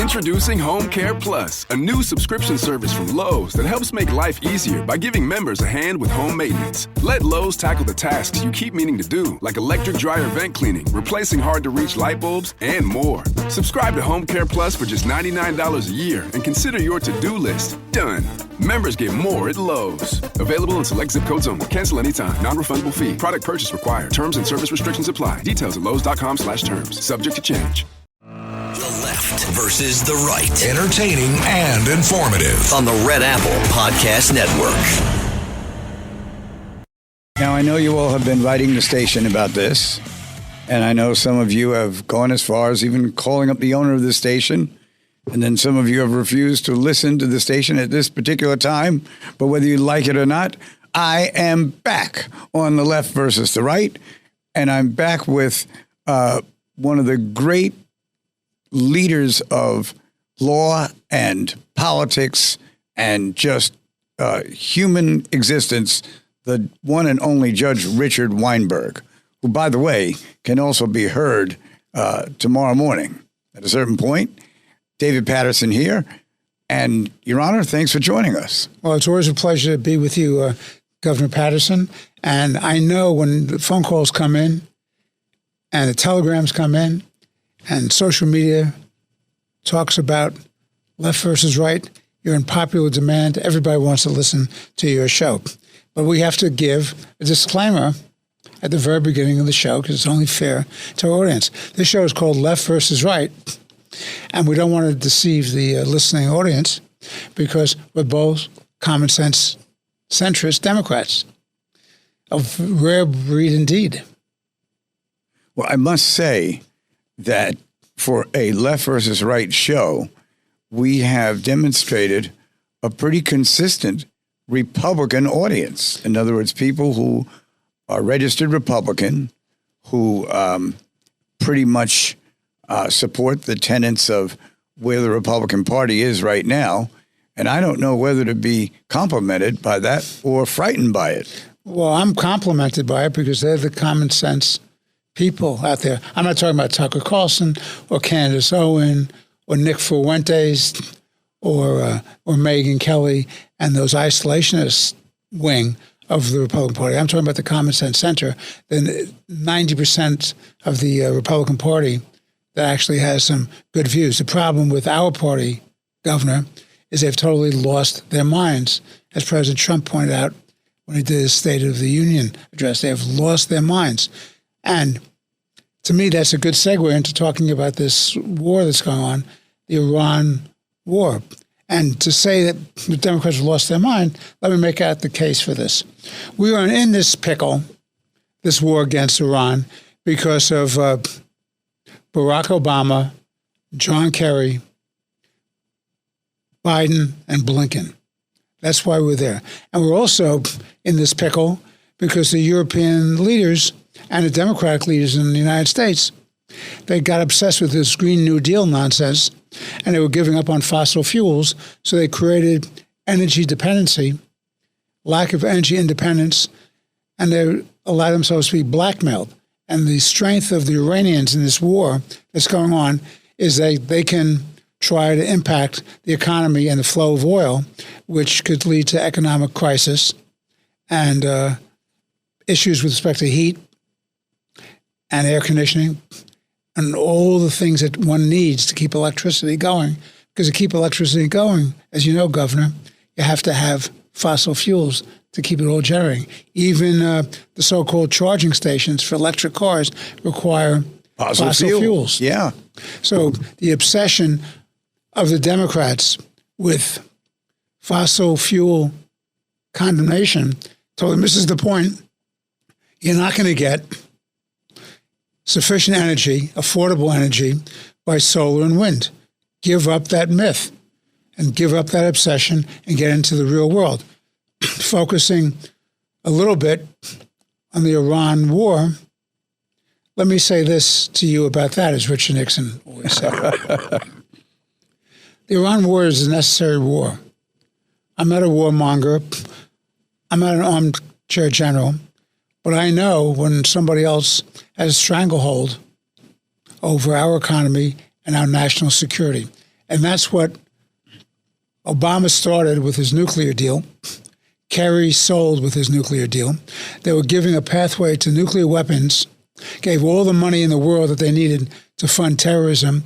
Introducing Home Care Plus, a new subscription service from Lowe's that helps make life easier by giving members a hand with home maintenance. Let Lowe's tackle the tasks you keep meaning to do, like electric dryer vent cleaning, replacing hard-to-reach light bulbs, and more. Subscribe to Home Care Plus for just $99 a year and consider your to-do list done. Members get more at Lowe's. Available in select zip codes only. Cancel anytime. Non-refundable fee. Product purchase required. Terms and service restrictions apply. Details at lowes.com/terms. Subject to change. The left versus the right. Entertaining and informative on the Red Apple Podcast Network. Now, I know you all have been writing the station about this, and I know some of you have gone as far as even calling up the owner of the station, and then some of you have refused to listen to the station at this particular time. But whether you like it or not, I am back on the left versus the right, and I'm back with one of the great leaders of law and politics and just human existence, the one and only Judge Richard Weinberg, who, by the way, can also be heard tomorrow morning at a certain point. David Paterson here. And, Your Honor, thanks for joining us. Well, it's always a pleasure to be with you, Governor Paterson. And I know when the phone calls come in and the telegrams come in and social media talks about left versus right, you're in popular demand. Everybody wants to listen to your show. But we have to give a disclaimer at the very beginning of the show because it's only fair to our audience. This show is called Left versus Right, and we don't want to deceive the listening audience because we're both common sense centrist Democrats of rare breed indeed. Well, I must say that for a left versus right show, we have demonstrated a pretty consistent Republican audience. In other words, people who are registered Republican, who pretty much support the tenets of where the Republican Party is right now. And I don't know whether to be complimented by that or frightened by it. Well, I'm complimented by it because they're the common sense people out there. I'm not talking about Tucker Carlson or Candace Owen or Nick Fuentes or Megyn Kelly and those isolationist wing of the Republican Party. I'm talking about the common sense center, then 90% of the Republican Party that actually has some good views. The problem with our party, Governor, is they've totally lost their minds. As President Trump pointed out when he did his State of the Union address, they have lost their minds. And to me, that's a good segue into talking about this war that's going on, the Iran war. And to say that the Democrats have lost their mind, let me make out the case for this. We are in this pickle, this war against Iran, because of Barack Obama, John Kerry, Biden, and Blinken. That's why we're there. And we're also in this pickle because the European leaders and the Democratic leaders in the United States, they got obsessed with this Green New Deal nonsense, and they were giving up on fossil fuels, so they created energy dependency, lack of energy independence, and they allowed themselves to be blackmailed. And the strength of the Iranians in this war that's going on is they can try to impact the economy and the flow of oil, which could lead to economic crisis and issues with respect to heat and air conditioning and all the things that one needs to keep electricity going. Because to keep electricity going, as you know, Governor, you have to have fossil fuels to keep it all generating. Even the so-called charging stations for electric cars require fossil fuels. Yeah. So the obsession of the Democrats with fossil fuel condemnation told them this is the point. You're not going to get sufficient energy, affordable energy, by solar and wind. Give up that myth and give up that obsession and get into the real world. Focusing a little bit on the Iran war, let me say this to you about that, as Richard Nixon always said. The Iran war is a necessary war. I'm not a warmonger. I'm not an armchair general. But I know when somebody else has a stranglehold over our economy and our national security. And that's what Obama started with his nuclear deal. Kerry sold with his nuclear deal. They were giving a pathway to nuclear weapons, gave all the money in the world that they needed to fund terrorism,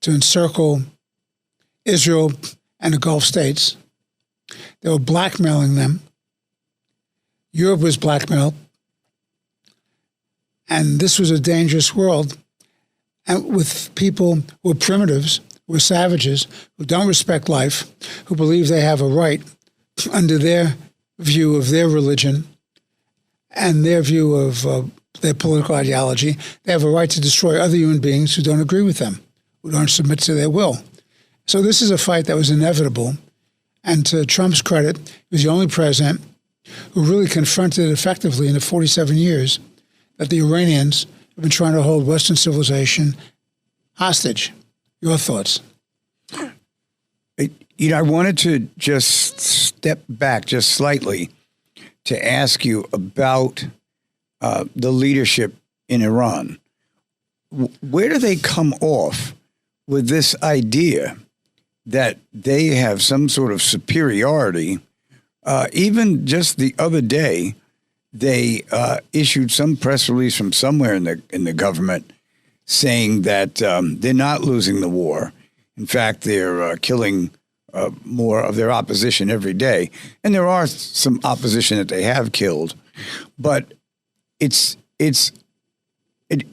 to encircle Israel and the Gulf states. They were blackmailing them. Europe was blackmailed. And this was a dangerous world, and with people who are primitives, who are savages, who don't respect life, who believe they have a right under their view of their religion and their view of their political ideology. They have a right to destroy other human beings who don't agree with them, who don't submit to their will. So this is a fight that was inevitable. And to Trump's credit, he was the only president who really confronted effectively in the 47 years that the Iranians have been trying to hold Western civilization hostage. Your thoughts? I wanted to just step back just slightly to ask you about the leadership in Iran. Where do they come off with this idea that they have some sort of superiority? Even just the other day, they issued some press release from somewhere in the government saying that they're not losing the war. In fact, they're killing more of their opposition every day. And there are some opposition that they have killed. But it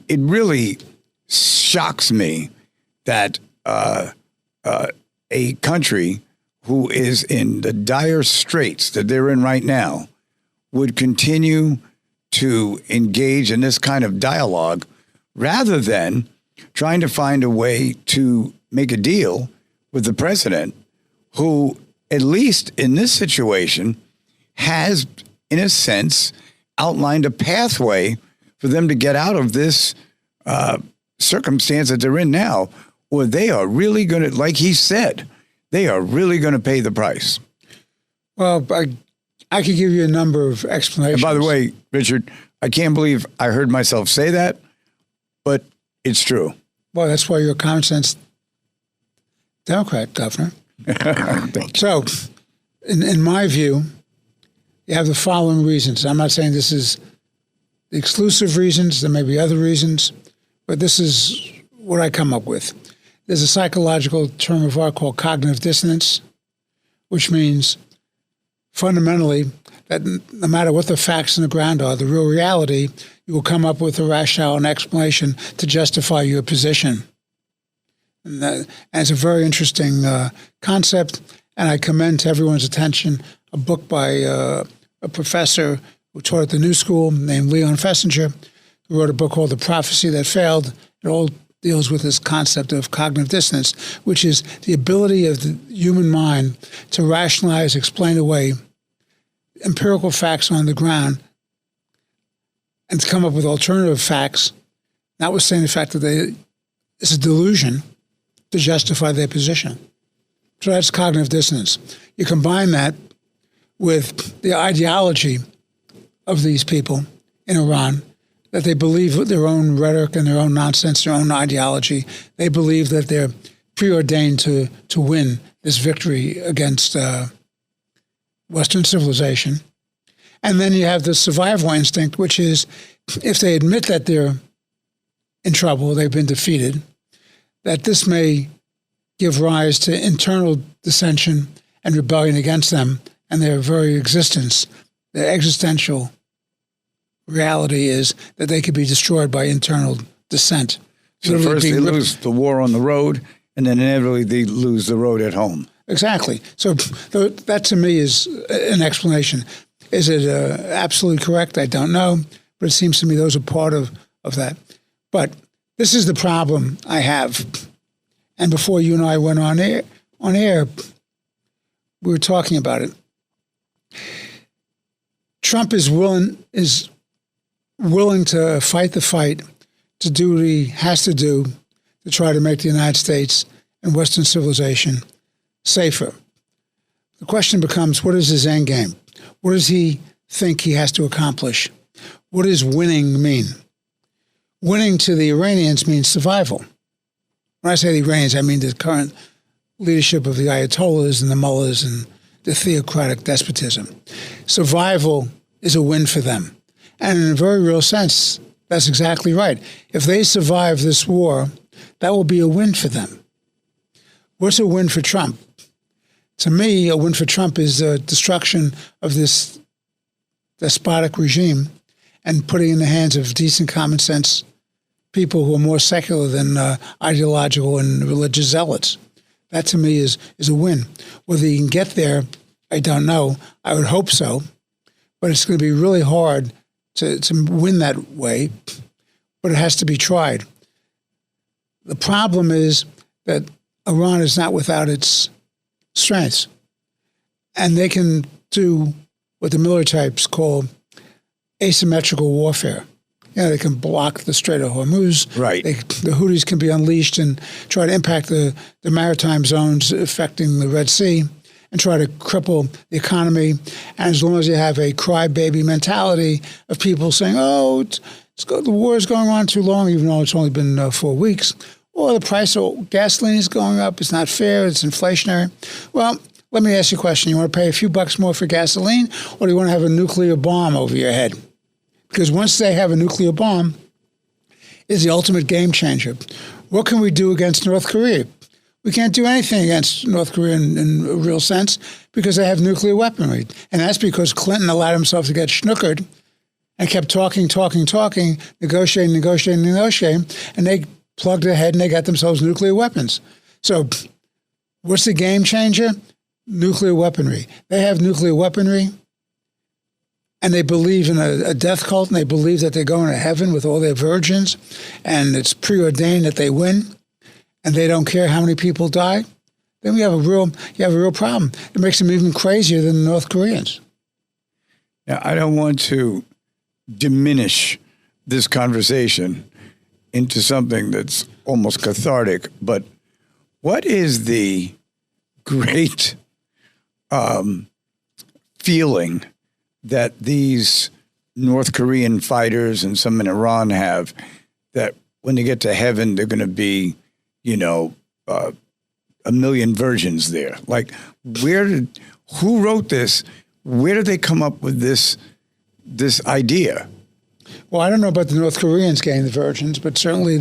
really shocks me that a country who is in the dire straits that they're in right now would continue to engage in this kind of dialogue rather than trying to find a way to make a deal with the president, who, at least in this situation, has, in a sense, outlined a pathway for them to get out of this circumstance that they're in now, or they are really going to, like he said, they are really going to pay the price. Well, I could give you a number of explanations. And by the way, Richard, I can't believe I heard myself say that, but it's true. Well, that's why you're a common sense Democrat, Governor. So, in my view, you have the following reasons. I'm not saying this is the exclusive reasons. There may be other reasons, but this is what I come up with. There's a psychological term of art called cognitive dissonance, which means fundamentally that no matter what the facts on the ground are, the real reality, you will come up with a rationale and explanation to justify your position. And it's a very interesting concept, and I commend to everyone's attention a book by a professor who taught at the New School named Leon Fessinger, who wrote a book called The Prophecy That Failed. It all deals with this concept of cognitive dissonance, which is the ability of the human mind to rationalize, explain away empirical facts on the ground and to come up with alternative facts, notwithstanding the fact that it's a delusion, to justify their position. So that's cognitive dissonance. You combine that with the ideology of these people in Iran, that they believe their own rhetoric and their own nonsense, their own ideology. They believe that they're preordained to win this victory against Western civilization. And then you have the survival instinct, which is if they admit that they're in trouble, they've been defeated, that this may give rise to internal dissension and rebellion against them and their very existence. Their existential reality is that they could be destroyed by internal dissent. So first they lose the war on the road, and then inevitably they lose the road at home. Exactly. So that to me is an explanation. Is it absolutely correct? I don't know, but it seems to me those are part of that. But this is the problem I have. And before you and I went on air, we were talking about it. Trump is willing to fight the fight, to do what he has to do to try to make the United States and Western civilization safer. The question becomes, what is his end game? What does he think he has to accomplish? What does winning mean? Winning to the Iranians means survival. When I say the Iranians, I mean the current leadership of the Ayatollahs and the mullahs and the theocratic despotism. Survival is a win for them. And in a very real sense, that's exactly right. If they survive this war, that will be a win for them. What's a win for Trump? To me, a win for Trump is the destruction of this despotic regime and putting in the hands of decent, common sense people who are more secular than ideological and religious zealots. That, to me, is a win. Whether he can get there, I don't know. I would hope so. But it's going to be really hard to win that way. But it has to be tried. The problem is that Iran is not without its strengths. And they can do what the military types call asymmetrical warfare. You know, they can block the Strait of Hormuz. Right. The Houthis can be unleashed and try to impact the maritime zones affecting the Red Sea and try to cripple the economy. And as long as you have a crybaby mentality of people saying, the war is going on too long, even though it's only been 4 weeks, or the price of gasoline is going up, it's not fair, it's inflationary. Well, let me ask you a question. You want to pay a few bucks more for gasoline, or do you want to have a nuclear bomb over your head? Because once they have a nuclear bomb, it's the ultimate game changer. What can we do against North Korea? We can't do anything against North Korea in a real sense because they have nuclear weaponry. And that's because Clinton allowed himself to get snookered and kept talking, negotiating, and they plugged ahead and they got themselves nuclear weapons. So what's the game changer? Nuclear weaponry. They have nuclear weaponry. And they believe in a death cult, and they believe that they're going to heaven with all their virgins, and it's preordained that they win, and they don't care how many people die. Then you have a real problem. It makes them even crazier than the North Koreans. Now, I don't want to diminish this conversation into something that's almost cathartic, but what is the great feeling that these North Korean fighters and some in Iran have, that when they get to heaven, they're going to be, a million virgins there? Like, who wrote this? Where did they come up with this idea? Well, I don't know about the North Koreans getting the virgins, but certainly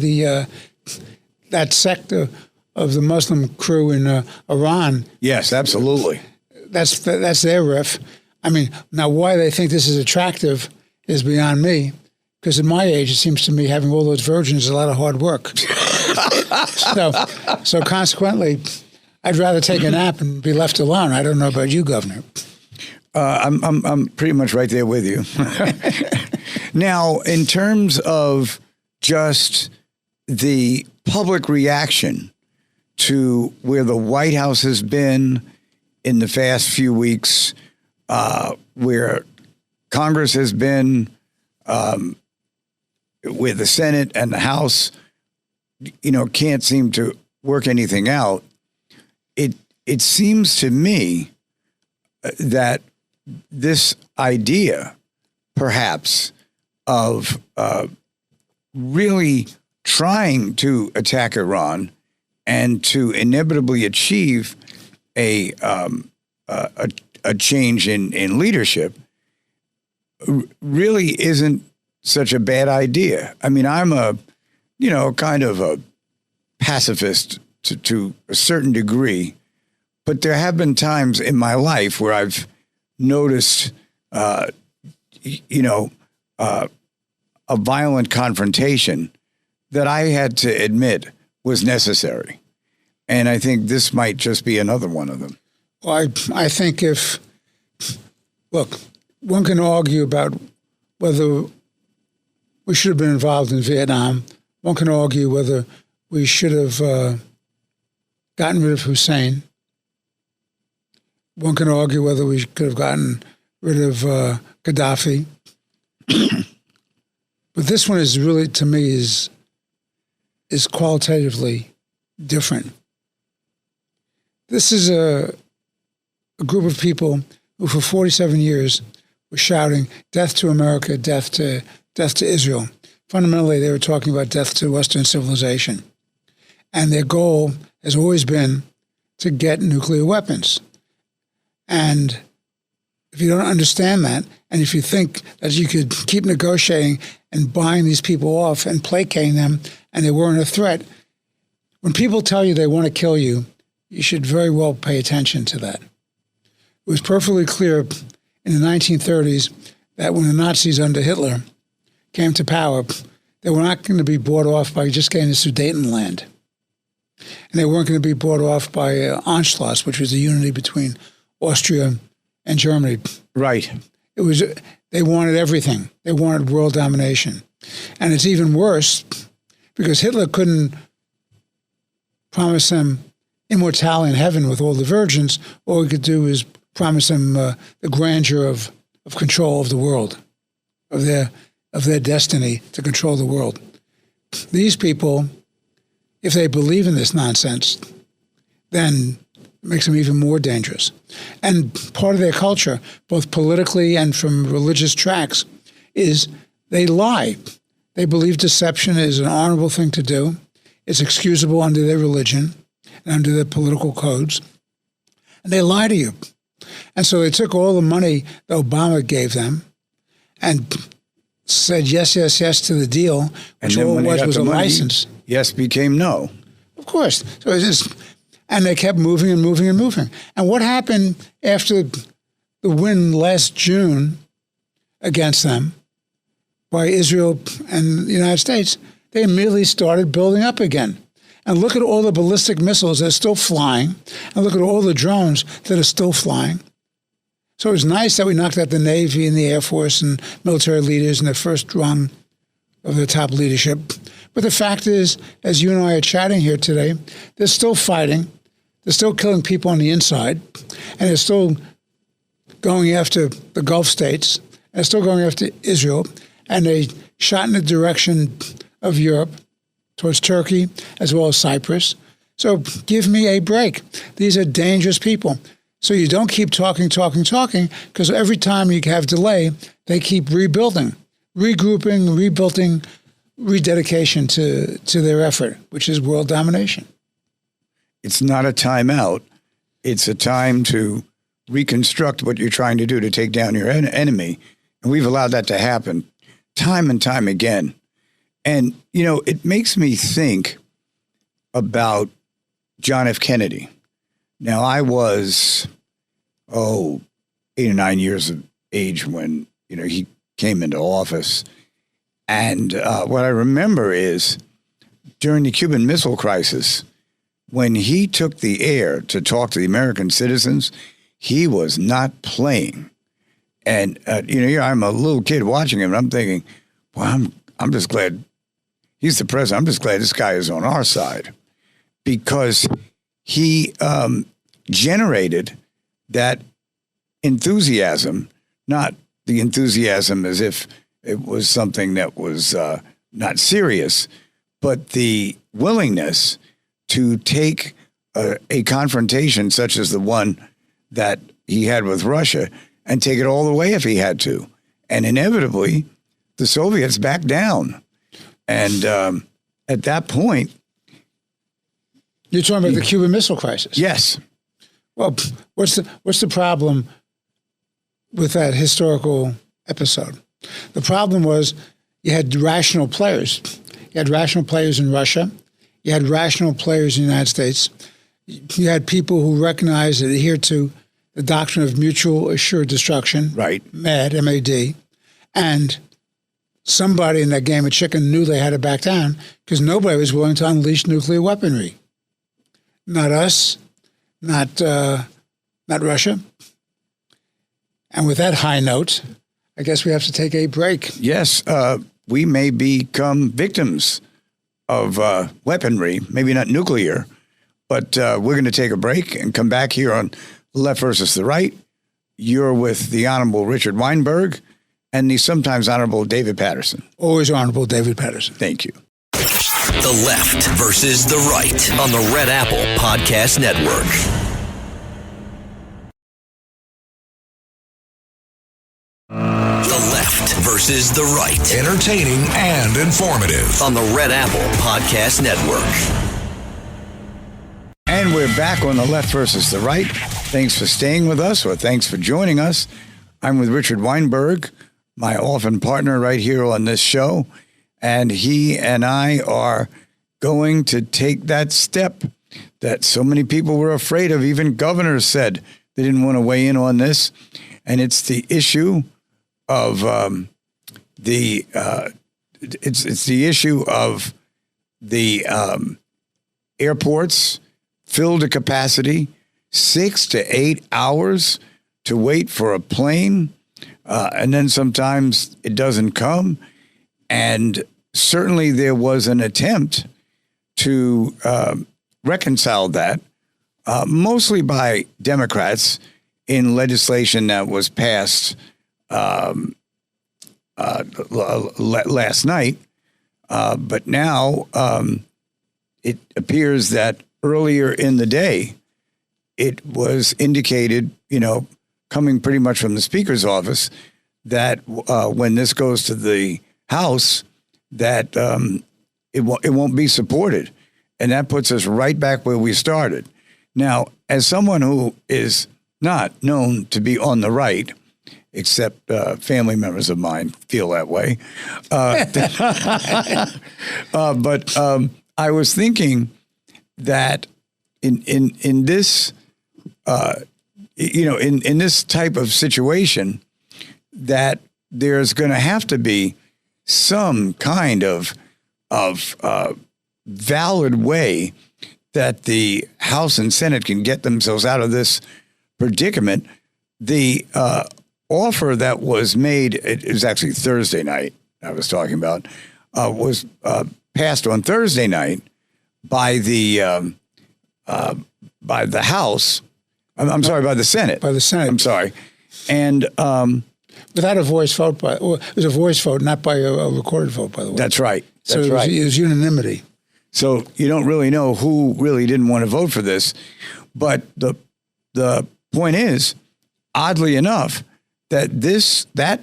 that sector of the Muslim crew in Iran. Yes, absolutely. That's their riff. I mean, now why they think this is attractive is beyond me, because at my age, it seems to me having all those virgins is a lot of hard work. So consequently, I'd rather take a nap and be left alone. I don't know about you, Governor. I'm pretty much right there with you. Now, in terms of just the public reaction to where the White House has been in the past few weeks, where Congress has been, where the Senate and the House, can't seem to work anything out. It seems to me that this idea, perhaps, of really trying to attack Iran and to inevitably achieve a change in leadership really isn't such a bad idea. I mean, I'm kind of a pacifist to a certain degree, but there have been times in my life where I've noticed, a violent confrontation that I had to admit was necessary. And I think this might just be another one of them. Well, I think one can argue about whether we should have been involved in Vietnam. One can argue whether we should have gotten rid of Hussein. One can argue whether we could have gotten rid of Gaddafi. But this one is really, to me, is qualitatively different. This is a group of people who for 47 years were shouting, "Death to America, death to Israel." Fundamentally, they were talking about death to Western civilization. And their goal has always been to get nuclear weapons. And if you don't understand that, and if you think that you could keep negotiating and buying these people off and placating them and they weren't a threat, when people tell you they want to kill you, you should very well pay attention to that. It was perfectly clear in the 1930s that when the Nazis under Hitler came to power, they were not going to be bought off by just getting the Sudetenland. And they weren't going to be bought off by Anschluss, which was the unity between Austria and Germany. Right. It was, they wanted everything. They wanted world domination. And it's even worse because Hitler couldn't promise them immortality in heaven with all the virgins. All he could do is promise them the grandeur of control of the world, of their destiny to control the world. These people, if they believe in this nonsense, then it makes them even more dangerous. And part of their culture, both politically and from religious tracts, is they lie. They believe deception is an honorable thing to do. It's excusable under their religion and under their political codes. And they lie to you. And so they took all the money that Obama gave them and said yes, yes, yes to the deal, which all it was a license. Yes became no. Of course. So it's just, and they kept moving and moving and moving. And what happened after the win last June against them by Israel and the United States? They immediately started building up again. And look at all the ballistic missiles that are still flying, and look at all the drones that are still flying. So it was nice that we knocked out the Navy and the Air Force and military leaders in the first rung of the top leadership. But the fact is, as you and I are chatting here today, they're still fighting. They're still killing people on the inside. And they're still going after the Gulf states. And they're still going after Israel. And they shot in the direction of Europe, towards Turkey, as well as Cyprus. So give me a break. These are dangerous people. So you don't keep talking, because every time you have delay, they keep rebuilding, regrouping, rebuilding, rededication to their effort, which is world domination. It's not a timeout. It's a time to reconstruct what you're trying to do to take down your enemy. And we've allowed that to happen time and time again. And, you know, it makes me think about John F. Kennedy. Now, I was, 8 or 9 years of age when, you know, he came into office. And what I remember is during the Cuban Missile Crisis, when he took the air to talk to the American citizens, he was not playing. And, I'm a little kid watching him, and I'm thinking, well, I'm just glad he's the president. I'm just glad this guy is on our side, because he generated that enthusiasm, not the enthusiasm as if it was something that was not serious, but the willingness to take a confrontation such as the one that he had with Russia and take it all the way if he had to. And inevitably, the Soviets backed down. And at that point... You're talking about the Cuban Missile Crisis? Yes. Well, what's the problem with that historical episode? The problem was you had rational players. You had rational players in Russia. You had rational players in the United States. You had people who recognized and adhered to the doctrine of mutual assured destruction. Right. MAD, M-A-D. And somebody in that game of chicken knew they had to back down because nobody was willing to unleash nuclear weaponry. Not us, not Russia. And with that high note, I guess we have to take a break. Yes, we may become victims of weaponry, maybe not nuclear, but we're going to take a break and come back here on Left versus the Right. You're with the Honorable Richard Weinberg and the sometimes Honorable David Paterson. Always Honorable David Paterson. Thank you. The Left versus the Right on the Red Apple Podcast Network. The Left versus the Right. Entertaining and informative. On the Red Apple Podcast Network. And we're back on the left versus the right. Thanks for staying with us, or thanks for joining us. I'm with Richard Weinberg, my often partner right here on this show. And he and I are going to take that step that so many people were afraid of. Even governors said they didn't want to weigh in on this. And it's the issue of the issue of the airports filled to capacity, 6 to 8 hours to wait for a plane, and then sometimes it doesn't come. And certainly there was an attempt to reconcile that, mostly by Democrats in legislation that was passed last night. But now it appears that earlier in the day, it was indicated, coming pretty much from the Speaker's office, that when this goes to the House, that it won't be supported. And that puts us right back where we started. Now, as someone who is not known to be on the right, except family members of mine feel that way, but I was thinking that in this, in this type of situation, that there's going to have to be some kind of valid way that the House and Senate can get themselves out of this predicament. The offer that was made, it was actually Thursday night I was talking about, was passed on Thursday night by the House. I'm sorry, by the Senate. By the Senate. I'm sorry. And without a voice vote, it was a voice vote, not by a recorded vote, by the way. That's right. So it was unanimity. So you don't really know who really didn't want to vote for this. But the point is, oddly enough, that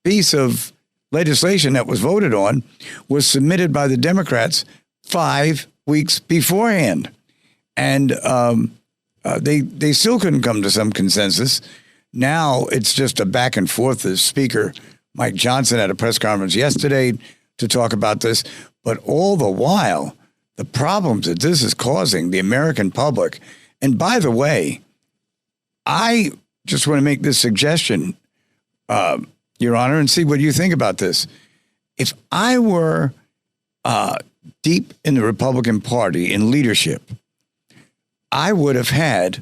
piece of legislation that was voted on was submitted by the Democrats 5 weeks beforehand. And they still couldn't come to some consensus. Now it's just a back and forth. The Speaker, Mike Johnson, had a press conference yesterday to talk about this. But all the while, the problems that this is causing the American public. And by the way, I just want to make this suggestion, Your Honor, and see what you think about this. If I were deep in the Republican Party in leadership, I would have had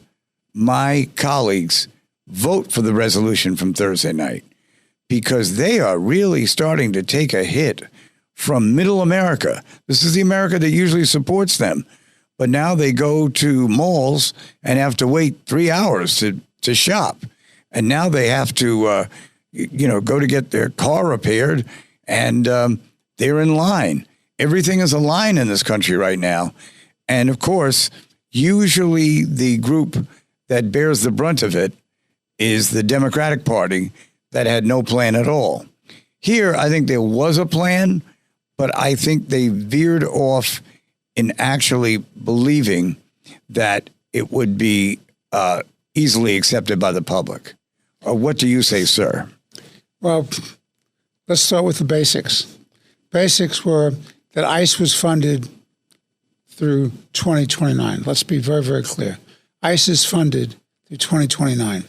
my colleagues vote for the resolution from Thursday night, because they are really starting to take a hit from middle America. This is the America that usually supports them. But now they go to malls and have to wait 3 hours to shop. And now they have to, go to get their car repaired, and they're in line. Everything is a line in this country right now. And of course, usually the group that bears the brunt of it is the Democratic Party that had no plan at all. Here, I think there was a plan, but I think they veered off in actually believing that it would be easily accepted by the public. What do you say, sir? Well, let's start with the basics. Basics were that ICE was funded through 2029. Let's be very, very clear. ICE is funded through 2029.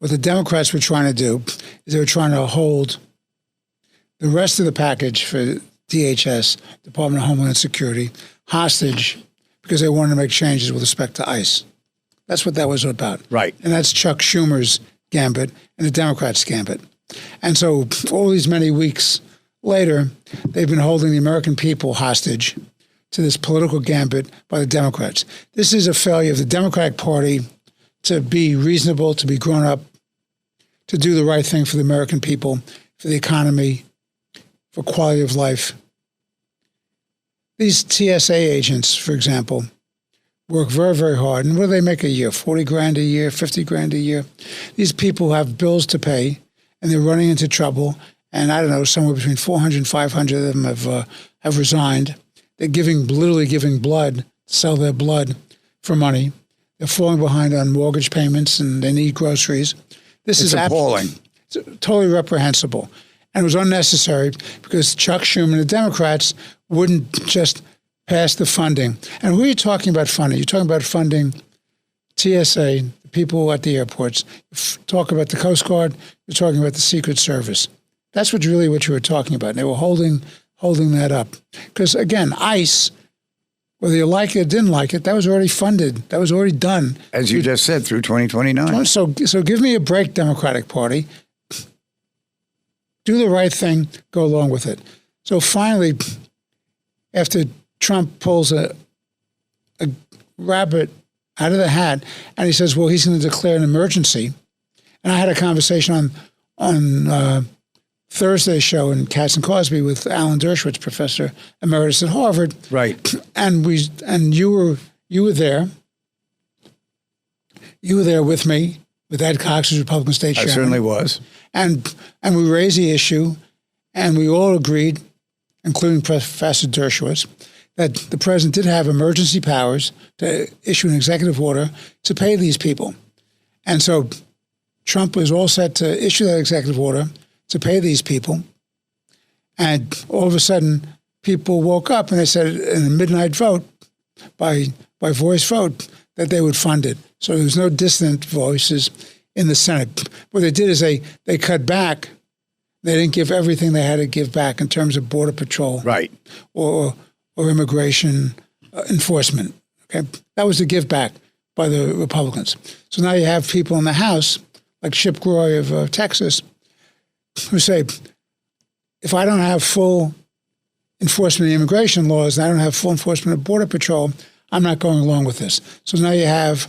What the Democrats were trying to do is they were trying to hold the rest of the package for DHS, Department of Homeland Security, hostage because they wanted to make changes with respect to ICE. That's what that was about. Right. And that's Chuck Schumer's gambit and the Democrats' gambit. And so all these many weeks later, they've been holding the American people hostage to this political gambit by the Democrats. This is a failure of the Democratic Party to be reasonable, to be grown up, to do the right thing for the American people, for the economy, for quality of life. These TSA agents, for example, work very, very hard. And what do they make a year? 40 grand a year, 50 grand a year? These people have bills to pay, and they're running into trouble. And I don't know, somewhere between 400 and 500 of them have resigned. They're literally giving blood, sell their blood for money. They're falling behind on mortgage payments and they need groceries. This is appalling. Totally reprehensible. And it was unnecessary because Chuck Schumer and the Democrats wouldn't just pass the funding. And who are you talking about funding? You're talking about funding TSA, the people at the airports. Talk about the Coast Guard. You're talking about the Secret Service. That's what you were talking about. And they were holding that up. Because, again, ICE, whether you like it or didn't like it, that was already funded. That was already done. As you just said, through 2029. So give me a break, Democratic Party. Do the right thing. Go along with it. So finally, after Trump pulls a rabbit out of the hat and he says, well, he's going to declare an emergency. And I had a conversation on Thursday's show in Katz and Cosby with Alan Dershowitz, professor emeritus at Harvard. Right. And you were there. You were there with me, with Ed Cox, who's Republican state chairman. I certainly was. And we raised the issue, and we all agreed, including Professor Dershowitz, that the president did have emergency powers to issue an executive order to pay these people. And so Trump was all set to issue that executive order to pay these people. And all of a sudden, people woke up and they said in a midnight vote, by voice vote, that they would fund it. So there was no dissident voices in the Senate. What they did is they cut back. They didn't give everything they had to give back in terms of border patrol, right, or immigration enforcement. Okay, that was the give back by the Republicans. So now you have people in the House, like Chip Roy of Texas, who say, if I don't have full enforcement of immigration laws and I don't have full enforcement of border patrol, I'm not going along with this. So now you have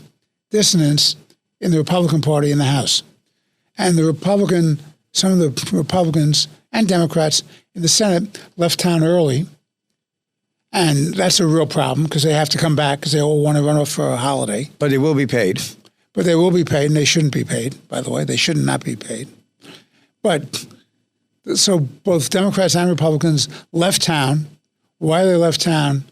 dissonance in the Republican Party in the House. And some of the Republicans and Democrats in the Senate left town early. And that's a real problem because they have to come back because they all want to run off for a holiday. But they will be paid. But they will be paid, and they shouldn't be paid, by the way. They should not be paid. But so both Democrats and Republicans left town. Why they left town,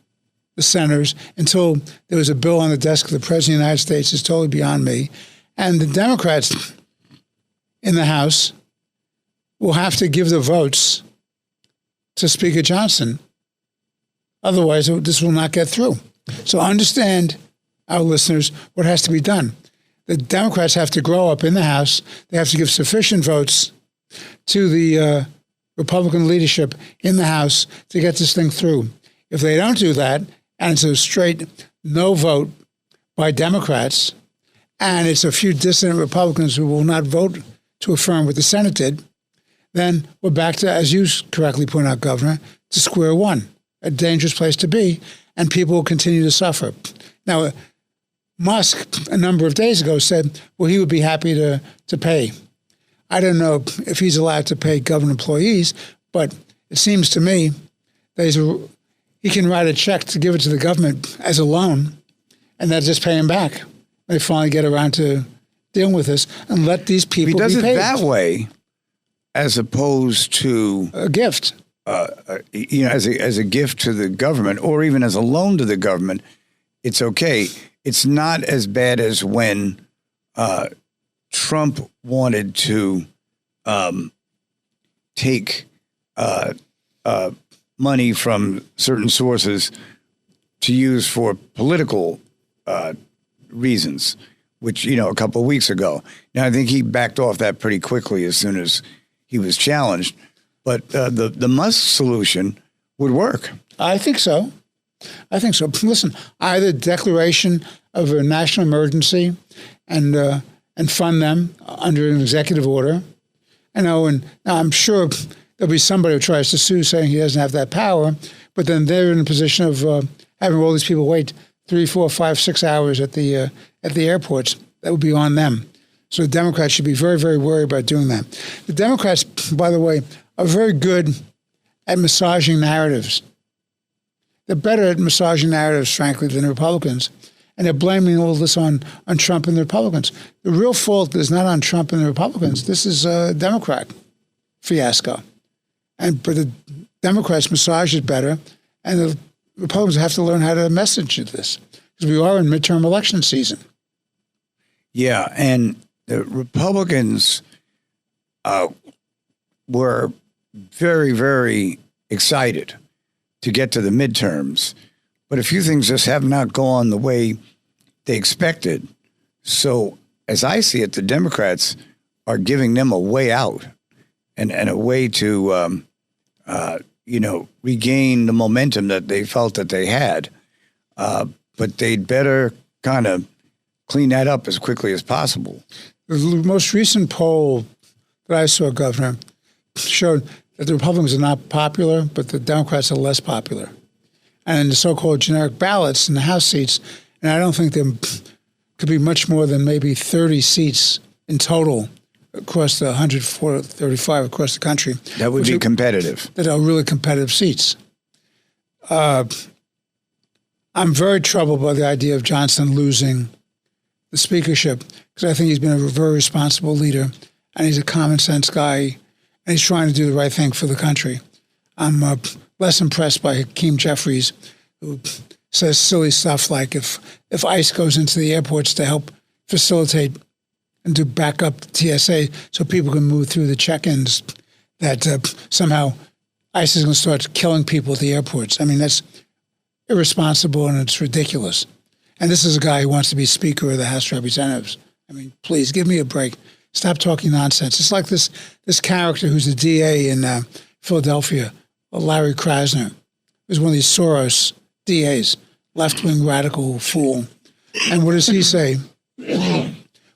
the senators, until there was a bill on the desk of the President of the United States is totally beyond me. And the Democrats in the House will have to give the votes to Speaker Johnson. Otherwise, this will not get through. So understand, our listeners, what has to be done. The Democrats have to grow up in the House. They have to give sufficient votes to the Republican leadership in the House to get this thing through. If they don't do that, and it's a straight no vote by Democrats, and it's a few dissident Republicans who will not vote to affirm what the Senate did, then we're back to, as you correctly point out, Governor, to square one, a dangerous place to be, and people will continue to suffer. Now, Musk, a number of days ago, said, well, he would be happy to pay. I don't know if he's allowed to pay government employees, but it seems to me that he can write a check to give it to the government as a loan, and they'll just pay him back. They finally get around to dealing with this and let these people be paid. He does it that way, as opposed to a gift. As a gift to the government, or even as a loan to the government, it's okay. It's not as bad as when Trump wanted to take money from certain sources to use for political reasons, which, a couple of weeks ago. Now, I think he backed off that pretty quickly as soon as he was challenged. But the Musk solution would work. I think so. Listen, either declaration of a national emergency and fund them under an executive order. And I'm sure there'll be somebody who tries to sue saying he doesn't have that power, but then they're in a position of having all these people wait 3, 4, 5, 6 hours at the airports. That would be on them. So the Democrats should be very, very worried about doing that. The Democrats, by the way, are very good at massaging narratives. They're better at massaging narratives, frankly, than the Republicans. And they're blaming all this on Trump and the Republicans. The real fault is not on Trump and the Republicans. This is a Democrat fiasco. But the Democrats massage it better, and the Republicans have to learn how to message this. because we are in midterm election season. Yeah, and the Republicans were very, very excited to get to the midterms, but a few things just have not gone the way they expected. So as I see it, the Democrats are giving them a way out and a way to, regain the momentum that they felt that they had. But they'd better kind of clean that up as quickly as possible. The most recent poll that I saw, Governor, showed that the Republicans are not popular, but the Democrats are less popular. And in the so-called generic ballots in the House seats, and I don't think there could be much more than maybe 30 seats in total across the 135 across the country. That would be competitive. That are really competitive seats. I'm very troubled by the idea of Johnson losing the speakership because I think he's been a very responsible leader and he's a common sense guy and he's trying to do the right thing for the country. I'm less impressed by Hakeem Jeffries, who says silly stuff like if ICE goes into the airports to help facilitate and do backup TSA so people can move through the check-ins, that somehow ICE is going to start killing people at the airports. I mean, that's irresponsible and it's ridiculous. And this is a guy who wants to be Speaker of the House of Representatives. I mean, please, give me a break. Stop talking nonsense. It's like this character who's the DA in Philadelphia, Larry Krasner, who's one of these Soros DAs, left-wing radical fool. And what does he say?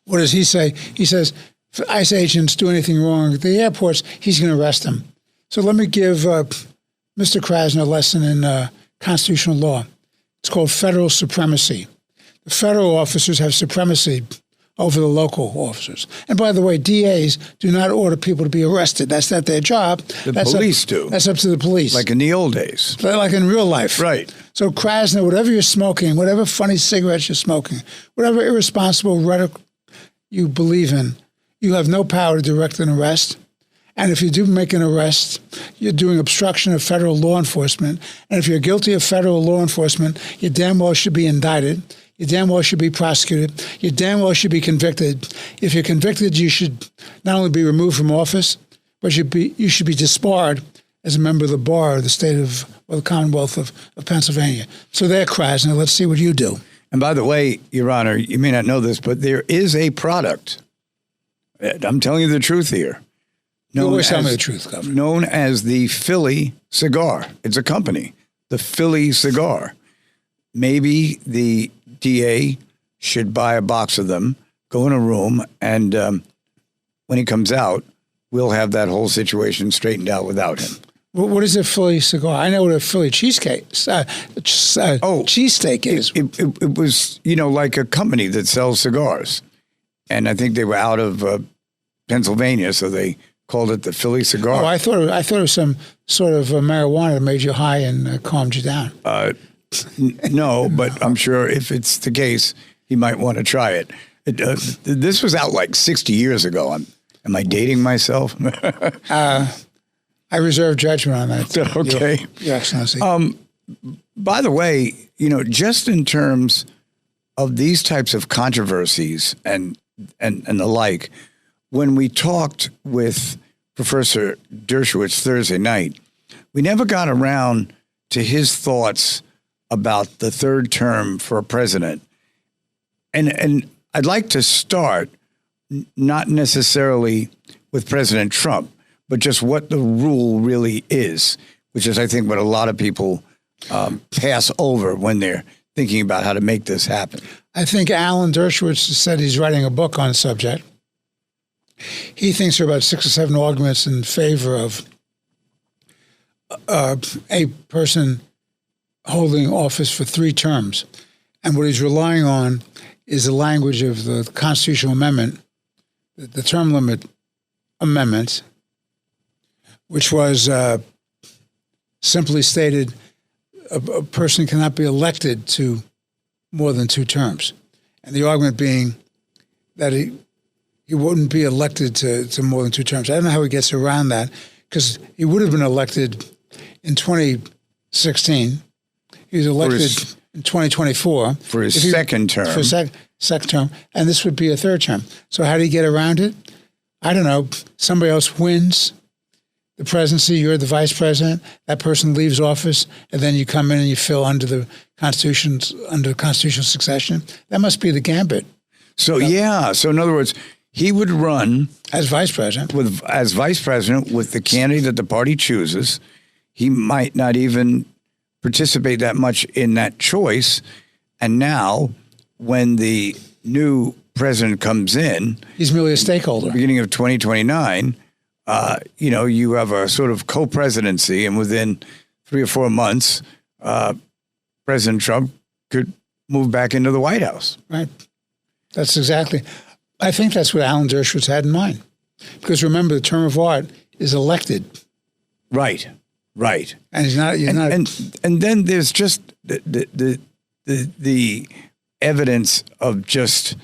What does he say? He says, if ICE agents do anything wrong at the airports, he's going to arrest them. So let me give Mr. Krasner a lesson in constitutional law. It's called federal supremacy. The federal officers have supremacy over the local officers. And by the way, DAs do not order people to be arrested. That's not their job. The police do. That's up to the police. Like in the old days. Like in real life. Right. So Krasner, whatever you're smoking, whatever funny cigarettes you're smoking, whatever irresponsible rhetoric you believe in, you have no power to direct an arrest. And if you do make an arrest, you're doing obstruction of federal law enforcement. And if you're guilty of federal law enforcement, you damn well should be indicted. You damn well should be prosecuted. You damn well should be convicted. If you're convicted, you should not only be removed from office, but you should be disbarred as a member of the bar of the state of, or the Commonwealth of Pennsylvania. So there, Krasner, let's see what you do. And by the way, Your Honor, you may not know this, but there is a product. I'm telling you the truth here. You always tell me the truth, Governor. Known as the Philly cigar. It's a company, the Philly cigar. Maybe the DA should buy a box of them, go in a room, and when he comes out, we'll have that whole situation straightened out without him. What is a Philly cigar? I know what a Philly cheesesteak is. It was, like a company that sells cigars. And I think they were out of Pennsylvania, so they called it the Philly cigar. Oh, I thought it was some sort of marijuana that made you high and calmed you down. No, but I'm sure if it's the case, he might want to try it. This was out like 60 years ago. Am I dating myself? I reserve judgment on that. Okay. Your Excellency. By the way, just in terms of these types of controversies and the like, when we talked with Professor Dershowitz Thursday night, we never got around to his thoughts about the third term for a president. And I'd like to start not necessarily with President Trump, but just what the rule really is, which is, I think, what a lot of people pass over when they're thinking about how to make this happen. I think Alan Dershowitz said he's writing a book on the subject. He thinks there are about 6 or 7 arguments in favor of a person holding office for 3 terms. And what he's relying on is the language of the constitutional amendment, the term limit amendment, which was simply stated a person cannot be elected to more than 2 terms. And the argument being that he wouldn't be elected to more than 2 terms. I don't know how he gets around that, because he would have been elected in 2016. He was elected in 2024. For his second term. For second term. And this would be a third term. So how do you get around it? I don't know. Somebody else wins the presidency. You're the vice president. That person leaves office, and then you come in and you fill under the constitutional succession. That must be the gambit. So, So in other words, he would run as vice president with the candidate that the party chooses. He might not even participate that much in that choice. And now, when the new president comes in, he's merely a stakeholder. Beginning of 2029, you have a sort of co-presidency, and within 3 or 4 months, President Trump could move back into the White House. Right. That's exactly. I think that's what Alan Dershowitz had in mind. Because remember, the term of art is elected. Right. And he's not. And then there's just the evidence of just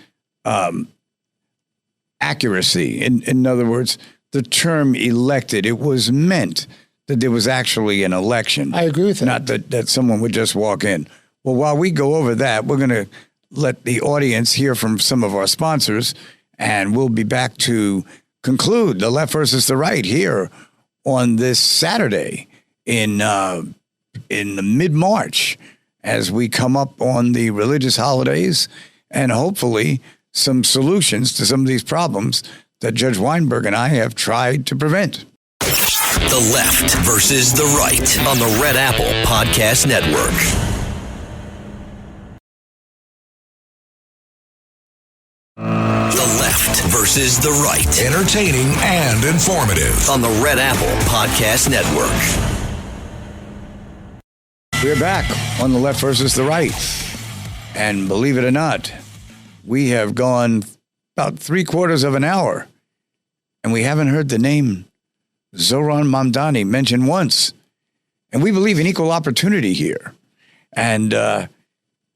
accuracy. In other words, the term elected, it was meant that there was actually an election. I agree with that. Not that someone would just walk in. Well, while we go over that, we're going to let the audience hear from some of our sponsors, and we'll be back to conclude the left versus the right here on this Saturday in the mid-March as we come up on the religious holidays and hopefully some solutions to some of these problems that Judge Weinberg and I have tried to prevent. The Left versus the Right on the Red Apple Podcast Network. The Left versus the Right. Entertaining and informative on the Red Apple Podcast Network. We're back on the Left versus the Right. And believe it or not, we have gone about 3/4 of an hour and we haven't heard the name Zohran Mamdani mentioned once. And we believe in equal opportunity here. And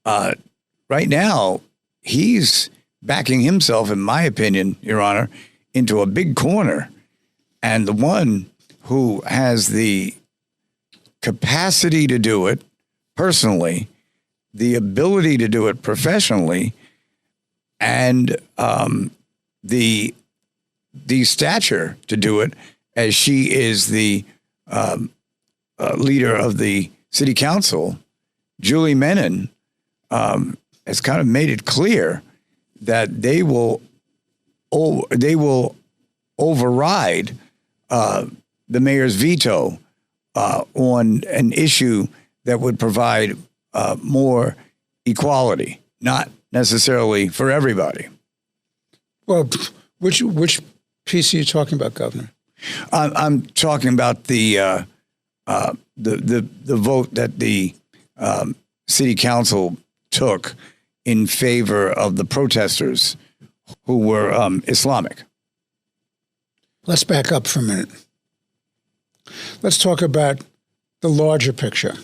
right now, he's backing himself, in my opinion, Your Honor, into a big corner. And the one who has the capacity to do it personally, the ability to do it professionally, and the stature to do it, as she is the leader of the city council, Julie Menon, has kind of made it clear that they will override the mayor's veto on an issue that would provide more equality, not necessarily for everybody. Well, which piece are you talking about, Governor? I'm talking about the vote that the city council took in favor of the protesters who were Islamic. Let's back up for a minute. Let's talk about the larger picture.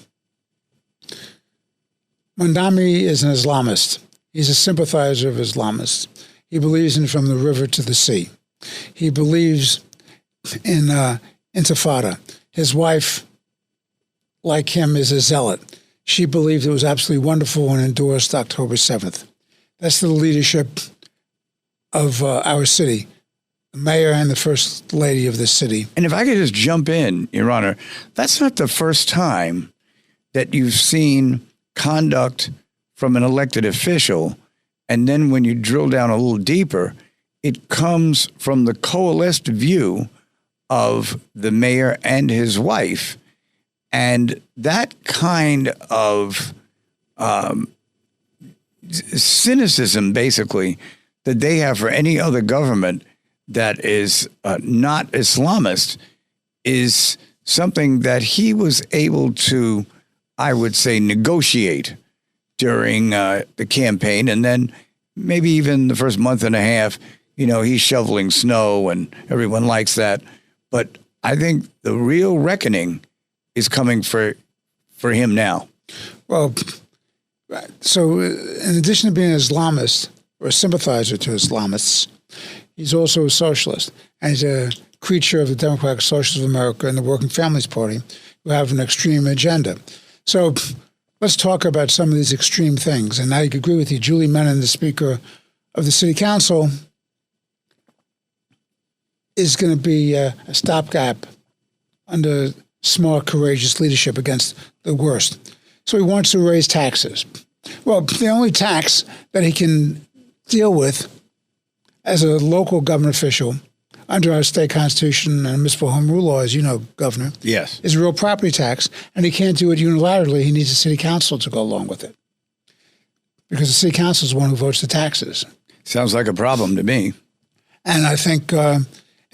Mamdani is an Islamist. He's a sympathizer of Islamists. He believes in from the river to the sea. He believes in intifada. His wife, like him, is a zealot. She believed it was absolutely wonderful and endorsed October 7th. That's the leadership of our city, the mayor and the first lady of this city. And if I could just jump in, Your Honor, that's not the first time that you've seen conduct from an elected official, and then when you drill down a little deeper, it comes from the coalesced view of the mayor and his wife. And that kind of cynicism, basically, that they have for any other government that is not Islamist is something that he was able to, I would say, negotiate during the campaign. And then maybe even the first month and a half, he's shoveling snow and everyone likes that. But I think the real reckoning is coming for him now. Well, so in addition to being an Islamist or a sympathizer to Islamists, he's also a socialist. And he's a creature of the Democratic Socialists of America and the Working Families Party, who have an extreme agenda. So let's talk about some of these extreme things. And I agree with you. Julie Menon, the Speaker of the City Council, is going to be a stopgap under smart, courageous leadership against the worst. So he wants to raise taxes. Well, the only tax that he can deal with as a local government official under our state constitution and municipal home rule law, as you know, Governor, yes, is real property tax, and he can't do it unilaterally. He needs the city council to go along with it because the city council is the one who votes the taxes. Sounds like a problem to me. And I think, and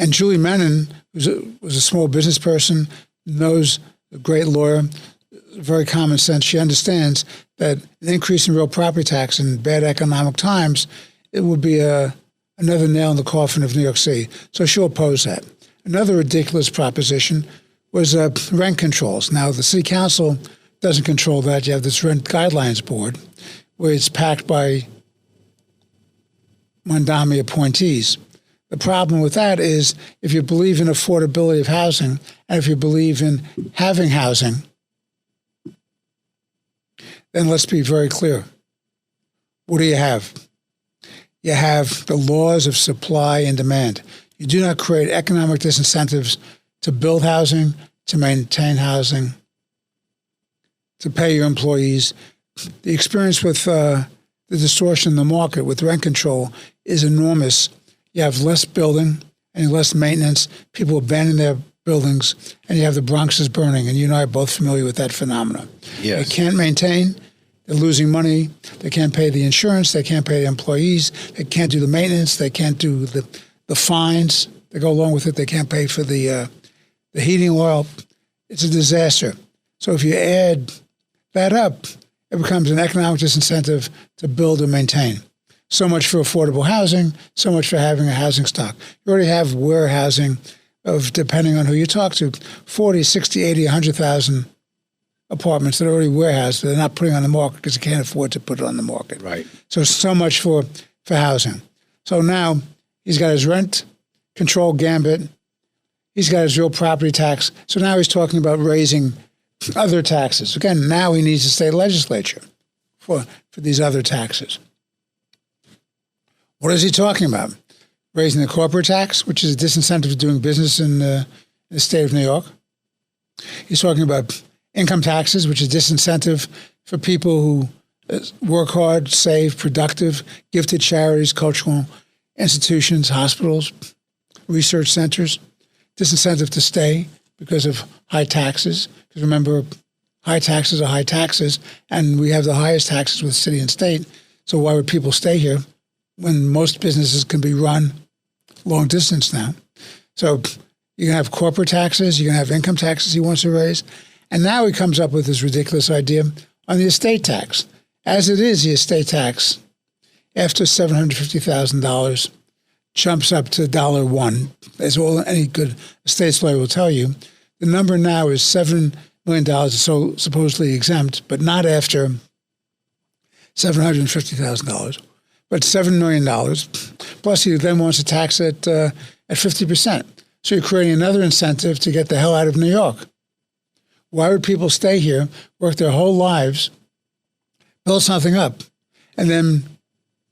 Julie Menon, was a small business person, knows a great lawyer, very common sense. She understands that an increase in real property tax in bad economic times, it would be another nail in the coffin of New York City. So she'll oppose that. Another ridiculous proposition was rent controls. Now, the city council doesn't control that. You have this rent guidelines board where it's packed by Mondami appointees. The problem with that is if you believe in affordability of housing and if you believe in having housing, then let's be very clear. What do you have? You have the laws of supply and demand. You do not create economic disincentives to build housing, to maintain housing, to pay your employees. The experience with the distortion in the market with rent control is enormous. You have less building and less maintenance. People abandon their buildings, and you have the Bronx is burning, and you and I are both familiar with that phenomenon. Yes. They can't maintain. They're losing money. They can't pay the insurance. They can't pay the employees. They can't do the maintenance. They can't do the fines that go along with it. They can't pay for the heating oil. It's a disaster. So if you add that up, it becomes an economic disincentive to build and maintain. So much for affordable housing, so much for having a housing stock. You already have warehousing of, depending on who you talk to, 40, 60, 80, 100,000 apartments that are already warehoused that they're not putting on the market because they can't afford to put it on the market. Right. So much for housing. So now he's got his rent control gambit. He's got his real property tax. So now he's talking about raising other taxes. Again, now he needs the state legislature for these other taxes. What is he talking about? Raising the corporate tax, which is a disincentive to doing business in the state of New York. He's talking about income taxes, which is disincentive for people who work hard, save, productive, give to charities, cultural institutions, hospitals, research centers. Disincentive to stay because of high taxes. Because remember, high taxes are high taxes, and we have the highest taxes with city and state. So why would people stay here when most businesses can be run long distance now? So you're going to have corporate taxes, you're going to have income taxes he wants to raise. And now he comes up with this ridiculous idea on the estate tax. As it is, the estate tax, after $750,000, jumps up to $1. As all any good estates lawyer will tell you. The number now is $7 million, so supposedly exempt, but not after $750,000. But $7 million. Plus, he then wants to tax it at 50%. So you're creating another incentive to get the hell out of New York. Why would people stay here, work their whole lives, build something up, and then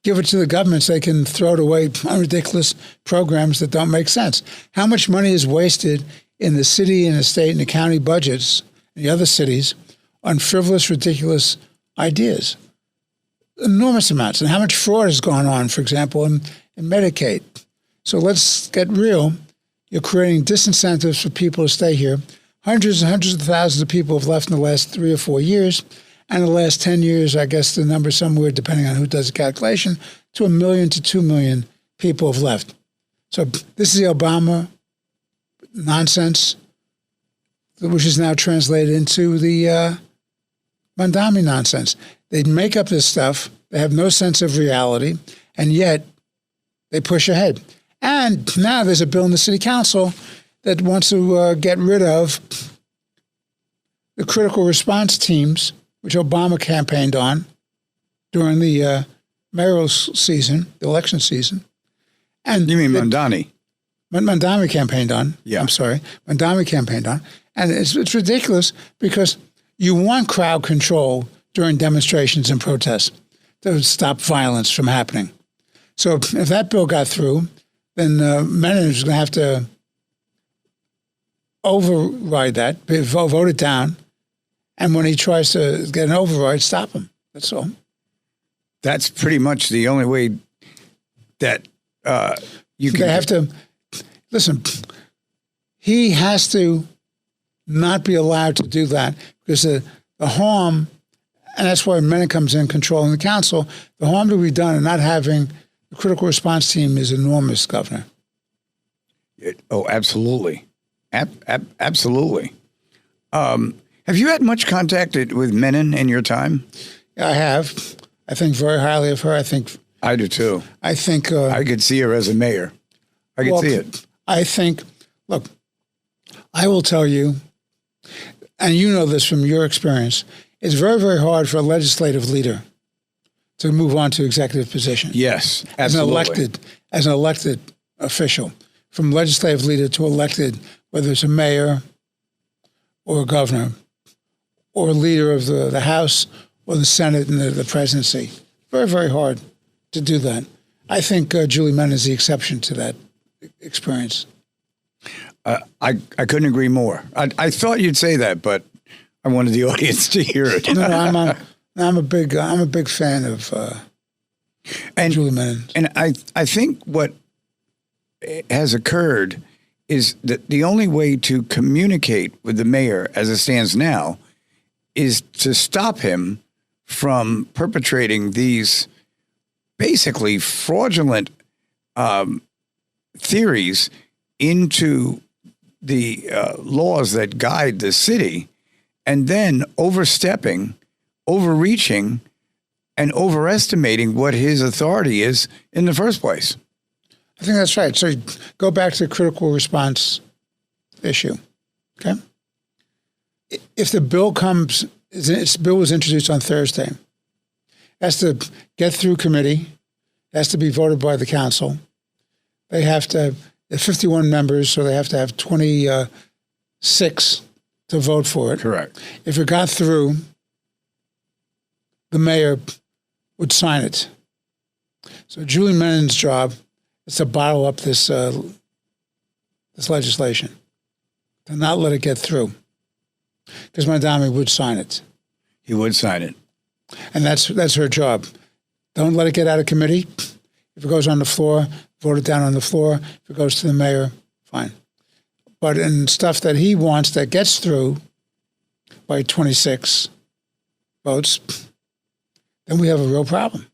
give it to the government so they can throw it away on ridiculous programs that don't make sense? How much money is wasted in the city and the state and the county budgets and the other cities on frivolous, ridiculous ideas? Enormous amounts. And how much fraud has gone on, for example, in Medicaid? So let's get real. You're creating disincentives for people to stay here. Hundreds and hundreds of thousands of people have left in the last 3 or 4 years. And in the last 10 years, I guess the number somewhere, depending on who does the calculation, to 1 million to 2 million people have left. So this is the Obama nonsense, which is now translated into the Mondami nonsense. They make up this stuff. They have no sense of reality, and yet they push ahead. And now there's a bill in the city council that wants to get rid of the critical response teams, which Obama campaigned on during the mayoral season, the election season. And you mean Mondani? Mondami campaigned on. Yeah. I'm sorry. Mondami campaigned on. And it's ridiculous because you want crowd control during demonstrations and protests to stop violence from happening. So if that bill got through, then Menon is going to have to override that, vote it down, and when he tries to get an override, stop him. That's all. That's pretty much the only way that you can. They have to listen. He has to not be allowed to do that because the harm, and that's why Menon comes in controlling the council. The harm to be done in not having the critical response team is enormous, Governor. Absolutely. Absolutely. Have you had much contact with Menon in your time? I have. I think very highly of her. I do too. I think I could see her as a mayor. I could see it. I think, look, I will tell you, and you know this from your experience, it's very, very hard for a legislative leader to move on to executive position. Yes, absolutely. As an elected official, from legislative leader to elected, whether it's a mayor or a governor or a leader of the House or the Senate and the presidency. Very, very hard to do that. I think Julie Menon is the exception to that experience. I couldn't agree more. I thought you'd say that, but I wanted the audience to hear it. No, I'm a big fan of Julie Menon. And I think what has occurred is that the only way to communicate with the mayor as it stands now is to stop him from perpetrating these basically fraudulent theories into the laws that guide the city, and then overstepping, overreaching, and overestimating what his authority is in the first place. I think that's right. So go back to the critical response issue, okay? If the bill comes, this bill was introduced on Thursday, it has to get through committee, it has to be voted by the council. They have to, 51 members, so they have to have 26 to vote for it. Correct. If it got through, the mayor would sign it. So Julie Menon's job is to bottle up this legislation, to not let it get through. Because Madame would sign it. He would sign it. And that's her job. Don't let it get out of committee. If it goes on the floor, vote it down on the floor. If it goes to the mayor, fine. But in stuff that he wants that gets through by 26 votes, then we have a real problem.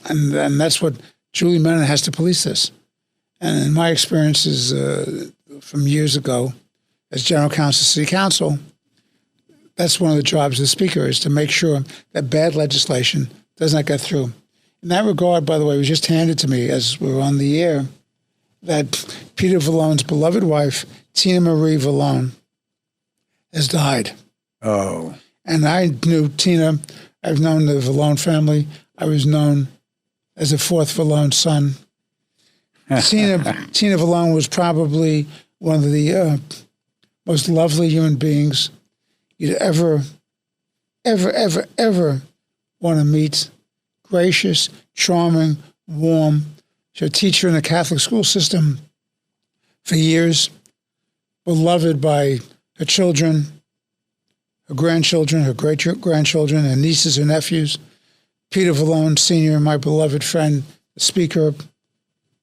And that's what Julie Menon has to police this. And in my experiences from years ago, as general counsel of city council, that's one of the jobs of the speaker, is to make sure that bad legislation does not get through. In that regard, by the way, it was just handed to me as we were on the air that Peter Vallone's beloved wife, Tina Marie Vallone, has died. Oh. And I knew Tina. I've known the Vallone family. I was known as the fourth Vallone son. Tina Vallone was probably one of the most lovely human beings you'd ever want to meet. Gracious, charming, warm. She was a teacher in the Catholic school system for years, beloved by her children, her grandchildren, her great-grandchildren, her nieces and nephews. Peter Vallone, Sr., my beloved friend, speaker,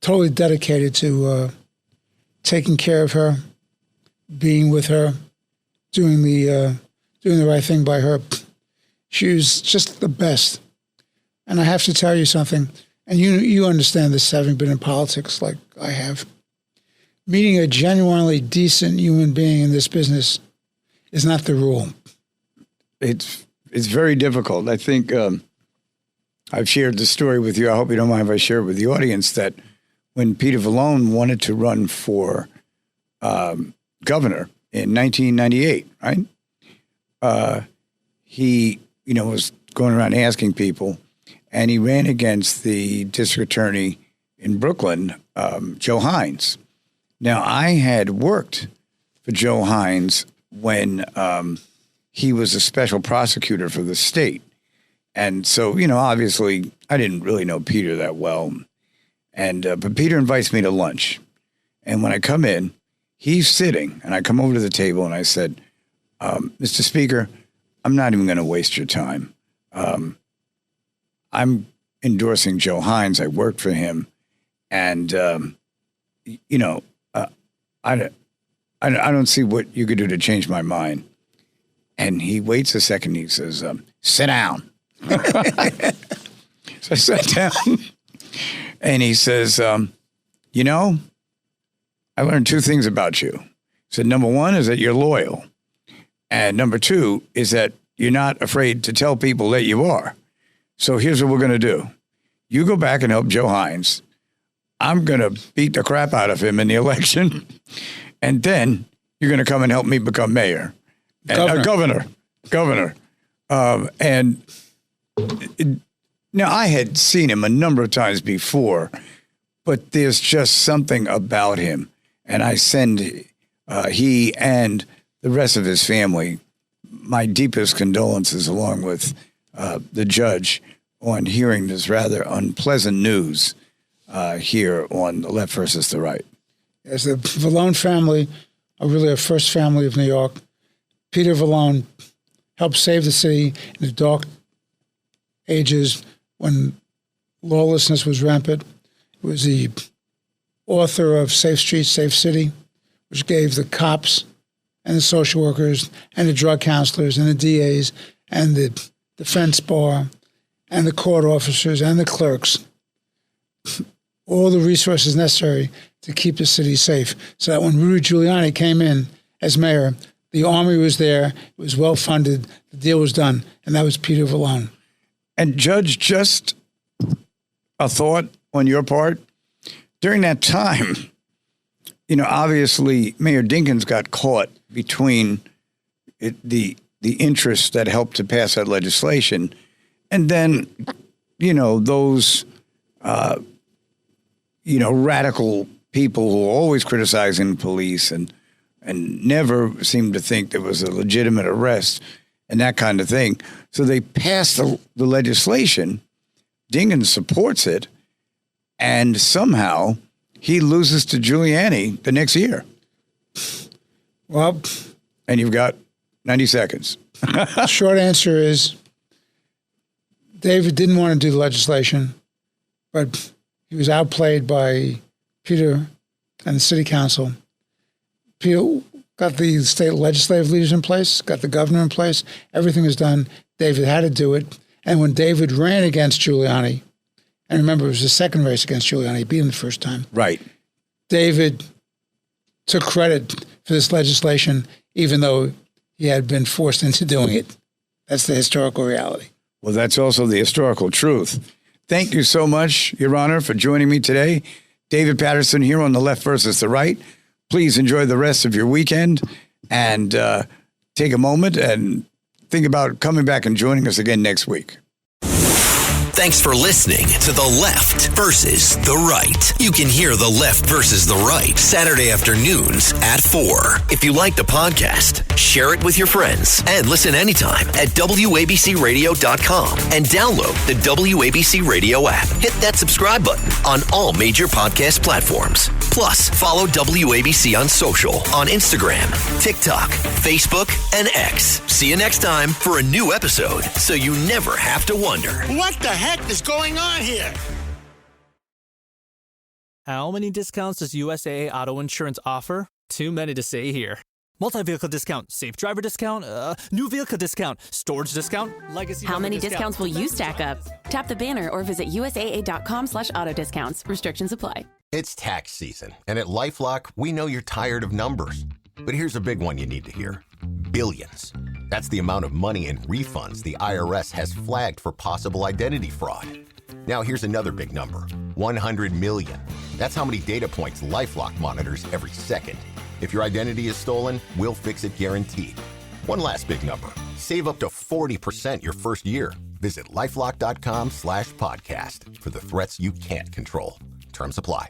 totally dedicated to taking care of her, being with her, doing the right thing by her. She was just the best. And I have to tell you something, and you understand this, having been in politics like I have. Meeting a genuinely decent human being in this business is not the rule. It's very difficult. I think I've shared the story with you. I hope you don't mind if I share it with the audience, that when Peter Vallone wanted to run for governor in 1998, right? He, was going around asking people, and he ran against the district attorney in Brooklyn, Joe Hines. Now, I had worked for Joe Hines when he was a special prosecutor for the state. And so, obviously, I didn't really know Peter that well. And but Peter invites me to lunch. And when I come in, he's sitting, and I come over to the table, and I said, Mr. Speaker, I'm not even going to waste your time. I'm endorsing Joe Hines. I worked for him. And, I don't see what you could do to change my mind. And he waits a second. He says, sit down. So I sat down. And he says, I learned two things about you. He said, number one is that you're loyal. And number two is that you're not afraid to tell people that you are. So here's what we're going to do. You go back and help Joe Hines. I'm going to beat the crap out of him in the election. And then you're going to come and help me become mayor. Governor. Now, I had seen him a number of times before, but there's just something about him. And I send he and the rest of his family my deepest condolences, along with the judge, on hearing this rather unpleasant news here on The Left versus the Right. As the Vallone family are really a first family of New York. Peter Vallone helped save the city in the dark ages when lawlessness was rampant. He was the author of Safe Streets, Safe City, which gave the cops and the social workers and the drug counselors and the DAs and the defense bar and the court officers and the clerks all the resources necessary to keep the city safe. So that when Rudy Giuliani came in as mayor, the army was there, it was well-funded, the deal was done, and that was Peter Vallone. And Judge, just a thought on your part. During that time, obviously Mayor Dinkins got caught between the interests that helped to pass that legislation and then, those, radical people who are always criticizing police and never seemed to think there was a legitimate arrest and that kind of thing. So they passed the legislation. Dinkins supports it. And somehow he loses to Giuliani the next year. Well, and you've got 90 seconds. Short answer is David didn't want to do the legislation, but he was outplayed by Peter and the city council. Peter got the state legislative leaders in place, got the governor in place. Everything was done. David had to do it. And when David ran against Giuliani, and remember, it was the second race against Giuliani, he beat him the first time. Right. David took credit for this legislation, even though he had been forced into doing it. That's the historical reality. Well, that's also the historical truth. Thank you so much, Your Honor, for joining me today. David Paterson here on The Left versus the Right. Please enjoy the rest of your weekend and take a moment and think about coming back and joining us again next week. Thanks for listening to The Left versus the Right. You can hear The Left versus the Right Saturday afternoons at 4. If you like the podcast, share it with your friends and listen anytime at WABCRadio.com and download the WABC Radio app. Hit that subscribe button on all major podcast platforms. Plus, follow WABC on social on Instagram, TikTok, Facebook, and X. See you next time for a new episode so you never have to wonder. What the heck is going on here? How many discounts does USAA Auto Insurance offer? Too many to say here. Multi-vehicle discount, safe driver discount, new vehicle discount, storage discount, legacy. How many discounts will you stack up? Tap the banner or visit USAA.com/auto discounts. Restrictions apply. It's tax season, and at LifeLock, we know you're tired of numbers. But here's a big one you need to hear. Billions. That's the amount of money in refunds the IRS has flagged for possible identity fraud. Now here's another big number. 100 million. That's how many data points LifeLock monitors every second. If your identity is stolen, we'll fix it guaranteed. One last big number. Save up to 40% your first year. Visit LifeLock.com/podcast for the threats you can't control. Terms apply.